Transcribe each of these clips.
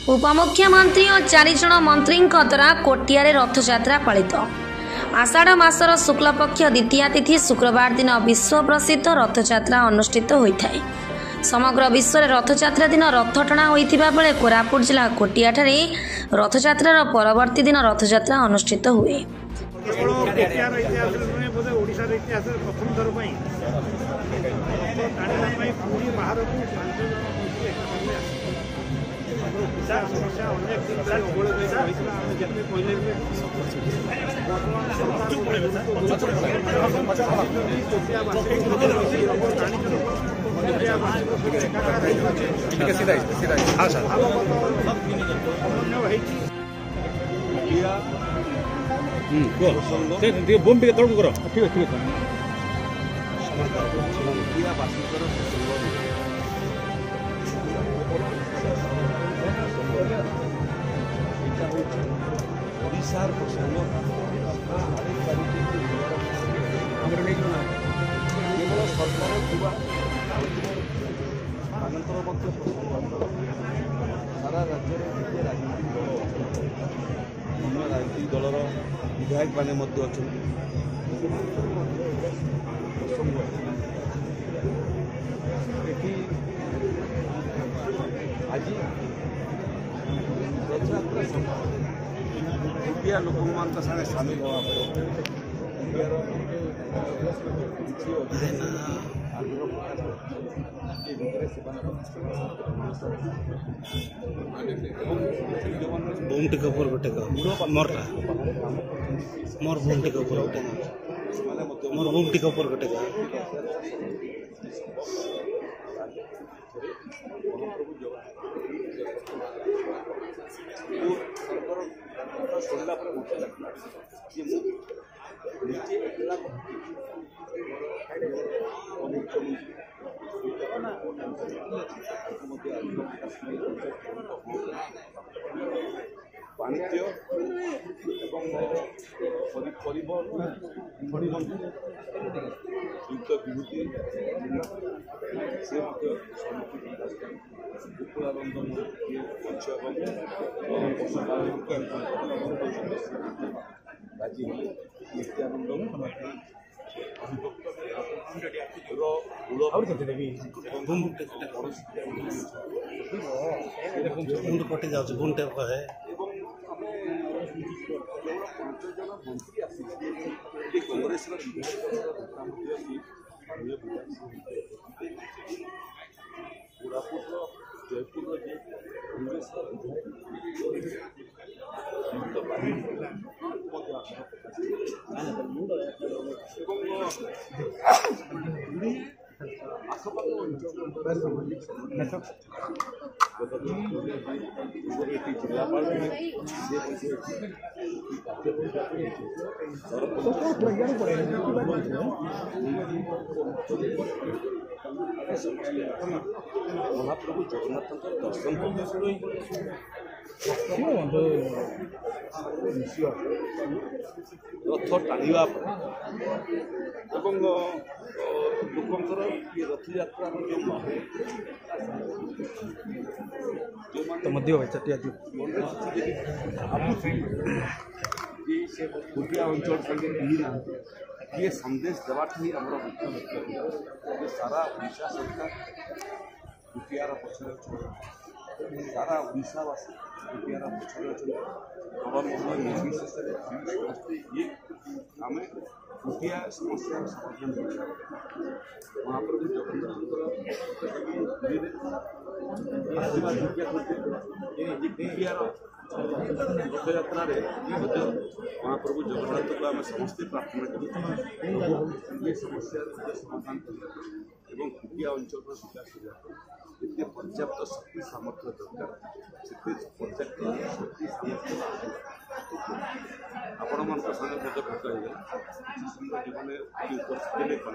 उपमुख्यमंत्री और 4 जन मंत्री द्वारा कोटिया रथयात्रा पालित। आषाढ़ मासर शुक्लपक्ष द्वितीया तिथि शुक्रवार दिन विश्व प्रसिद्ध रथयात्रा अनुष्ठित होता है। समग्र विश्व में रथयात्रा दिन रथ टणा होता बेले कोरापुट जिला कोटिया रथयात्रार परवर्ती दिन रथयात्रा अनुष्ठित हुए। बोम टे तौक कर ठीक है ओडिशार प्रसंग केवल सरकार सारा राज्य राजनीतिक दल अन्य राजनीतिक दलर विधायक मैंने आज रथयात्रा इंडिया लोक सागे सामिल हवा बूम टिक ऊपर गोटे मोरटा मोर बूम टिक ऊपर गोटे मोर बूम टिक ऊपर गोटे शुणला मत लगला निजे एकला वाणिज्य परिवहन युद्ध विभूति से विपुलानंद राजी नित्यानंद मुंड कटि जाऊँ बुन टे है मंत्री कांग्रेस कोरापुट जयपुर कांग्रेस जिलापाल महाप्रभु जगन्नाथ दर्शन रथ टाणिया लोकंर ये रथयात्रा कोटिया अंचल संगे ये संदेश देवाटा ही आम सारा ओडिशा सरकार कोटियार पछरे सारा ओडिशावासी कोटियार पछरे निर्विशेष ये आम कोटिया समस्या समाधान महाप्रभु जगन्नाथ आशीर्वाद रथयात्रा महाप्रभु जगन्नाथ को आम समस्ते प्रार्थना कर समस्या समाधान एवं कोटिया अंचल विकास ये पर्याप्त शक्ति सामर्थ्य दरकार से पर्याप्त शक्ति सामर्थ्य आपण मान संगे भेट हो जीवन उपस्थित कलेक्टर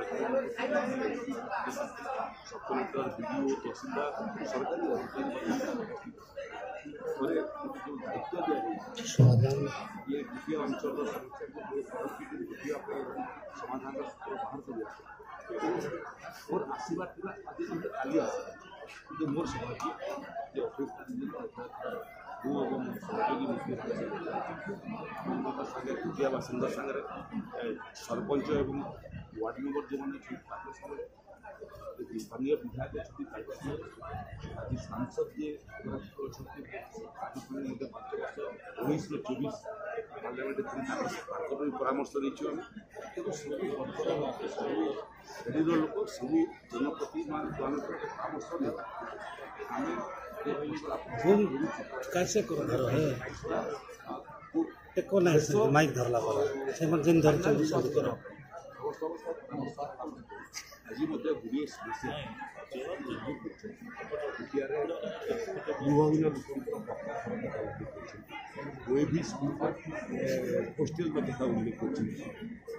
सब कलेक्टर बीडीओ तहसीलदार सरकारी अधिकारी ये द्वितीय अंचल समाधान सूत्र बाहर कर मोर आशीर्वाद आज काली मोर सौभाग्य যে অফিসটা এবং সহযোগী মুখ্য সাথে কুটিয়া বাসিন্দা সাথে सरपंच এবং ওয়ার্ড মেম্বর যে স্থানীয় বিধায়ক আজ সাংসদ যে মধ্যে 5 ବର୍ଷ 1924 পার্লামেন্টে তাঁর পরামর্শ ଦେଇଛୁ ଆମେ କିନ୍ତୁ ସବୁ ଶ୍ରେଣୀର ଲୋକ ସବୁ ଜନପ୍ରତିନିଧିମାନଙ୍କର ପରାମର୍ଶ ନେଇ ଆମେ कैसे करो घर है टेको नहीं से माइक धरला पर से मन जिन धर चल सब करो आज मध्य गुड़िए समस्या गृहहीन लोक भी स्कूल होस्टेल कथा उल्लेख कर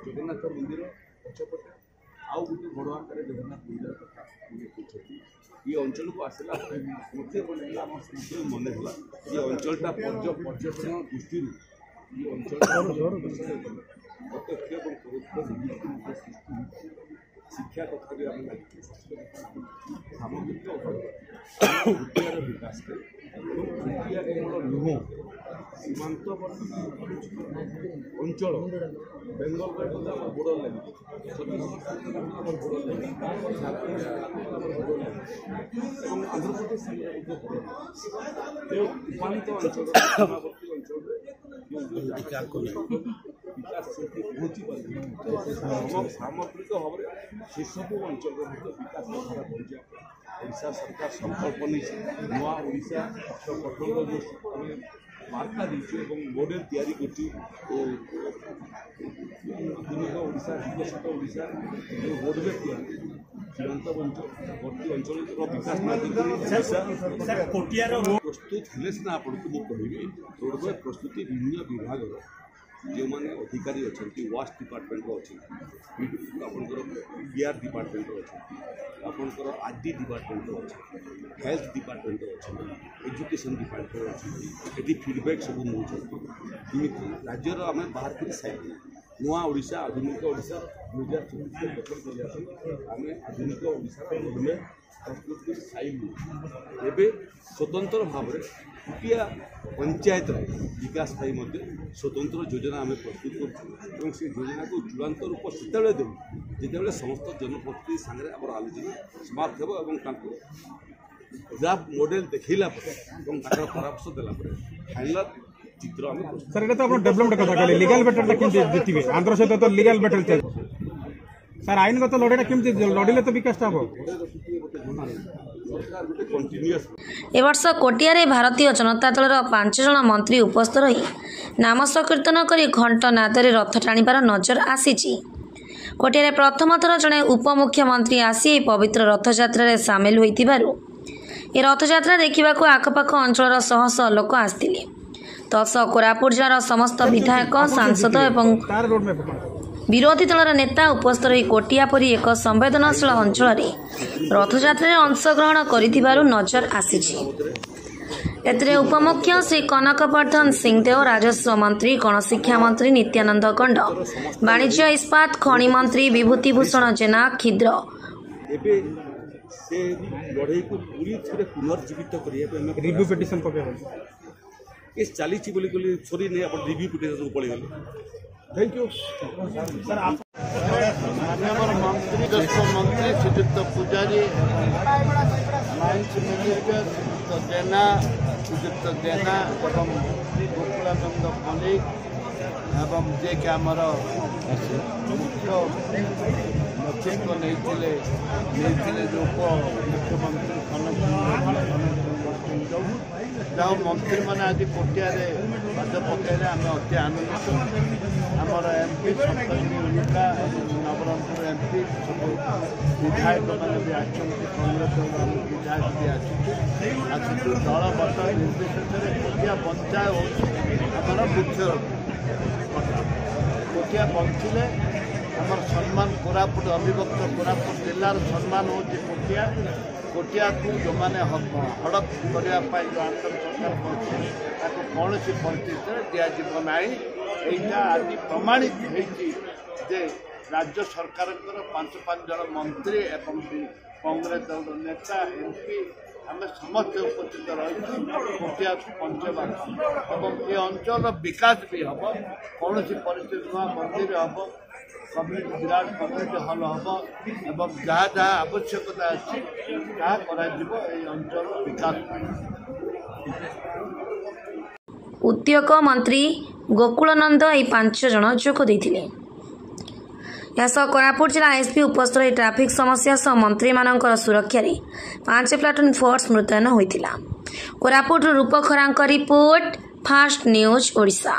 जगन्नाथ मंदिर पछपटे आउ गोटे बड़ आकार जगन्नाथ मंदिर कथा उल्लेख कर ये अंचल को आसला मत मन है ये अंचलटा पर्यटन दृष्टि ये अंचल प्रत्यक्ष और परोक्ष शिक्षा कथा भी आम सामग्रिक भूटियार विकास भूटिया केवल नुह सीमांतवर्ती अंचल बेंगल बोर्डर लाइन आंध्र प्रदेश उपानित अंचल सीमावर्ती अंचल विकास पहुँची पार सामग्रिक भाव में से सब अंचल विकास धारा पहुँचा ओडिशा सरकार संकल्प नहीं नुआ ओडिशा गठन जो बार्ता देती मॉडल तैयारी करती आधुनिक ओडिशा विकसित ओडिशा जो रोडवे तैयारी सीमांतवर्ती अंचल विकास प्रस्तुत हेले सीना आपको मुझे रोडवे प्रस्तुति विभिन्न विभाग जो मैंने अधिकारी अच्छा वास्ट डिपार्टमेंट अच्छा आपंकर बीआर डिपार्टमेंट अच्छा आपंकर आरडी डिपार्टमेंट अच्छा हेल्थ डिपार्टमेंट अच्छा एजुकेशन डिपार्टमेंट अच्छा ये फीडबैक सब नौकरी राज्यर आम बाहर कर साइड नुआ ओडिशा आधुनिक ओडिशा 2024 गठन करने आम आधुनिक ओडिशा प्रस्तुत कर साइड एवं स्वतंत्र भाव में कुटिया पंचायत विकास स्वतंत्र योजना आम प्रस्तुत कर योजना को चूड़ांत रूप से देव जिते समस्त जनप्रतिनिधि सागर आम आलोचना समाप्त हो ड्राफ्ट मॉडल देखला परामर्श देला फाइनल चित्र आम सर ये तो आप डेवलपमेंट कथा कहले लीगल बैटल केमती जीतबे आंध्र सहित तो लीगल बैटल चल सर आईनगत लड़ाई केमती लड़िले तो विकास हम ए वर्ष कोटियारे भारतीय जनता दलर 5 जन मंत्री उपस्थित रही नाम संकीर्तन कर घंट नादरे रथ टाणीबार नजर आसीची। कोटियारे प्रथम थर जड़े उपमुख्यमंत्री आसी पवित्र रथयात्रा सामिल होइतिबारु ए रथयात्रा देखा आखपाख अंचल शह शह लोक आसथिले तत्सह कोरापुट जिलार समस्त विधायक सांसद एवं विरोधी दलर नेता उपस्थित रही कोटिया परी एक संवेदनशील अंचल रथयात्रा अंशग्रहण कर नजर आसीछि। एथिरे उपमुख्य श्री कनकवर्धन सिंहदेव, राजस्व मंत्री गणशिक्षा मंत्री नित्यानंद गंड, वाणिज्य इस्पात खनि मंत्री विभूतिभूषण जेना क्षुद्र रिव्यू पिटिशन चली सॉरी नहीं आप रिव्यू पिटिशन पड़े गले। Thank you sir. आप मंत्री राजस्व मंत्री श्रीयुक्त पूजारी माइंस मिनिस्टर श्रीयुक्त जेना एवं गोकुलानंद मल्लिक एवं जे कि आमर मुख्य नेतृत्व नहीं जो उपमुख्यमंत्री जहाँ मंत्री मैंने आज कोटिया पद पकड़े आम अति आनंदित आमर एमपी सप्तगिरी उल्का नवरंगपुर एमपी सब विधायक मैंने भी कांग्रेस विधायक भी आसू दल बट निर्विशेष कोटिया बंचा आमर मुख्य कोटिया बंचिले आमर सम्मान कोरापुट अविभक्त कोरापुट जिलार सम्मान हो कोटिया कोटिया को जो मैंने हड़प करने जो आंध्र सरकार कौन सी परिस्थिति दिज्व ना यहाँ आज प्रमाणित होती राज्य सरकार 5 जन मंत्री एवं कांग्रेस दल नेता एमपी आम समस्ते उपस्थित रही कोटिया पंचवा और ये अंचल विकास भी हम कौन सी परिस्थिति मंदिर हम कम्युनिटी विराट कम्युनिटी हल हम एवं जहाँ जहाँ आवश्यकता अच्छी अंचल विकास उद्योग मंत्री गोकुलानंद यह 5 जन जोग देते। कोरापुट जिला एसपी उपस्थित ट्राफिक समस्या सह मंत्री मानकर सुरक्षा 5 प्लाटून फोर्स मुतयन होता। कोरापुट रूपखरा रिपोर्ट फास्ट न्यूज ओडिशा।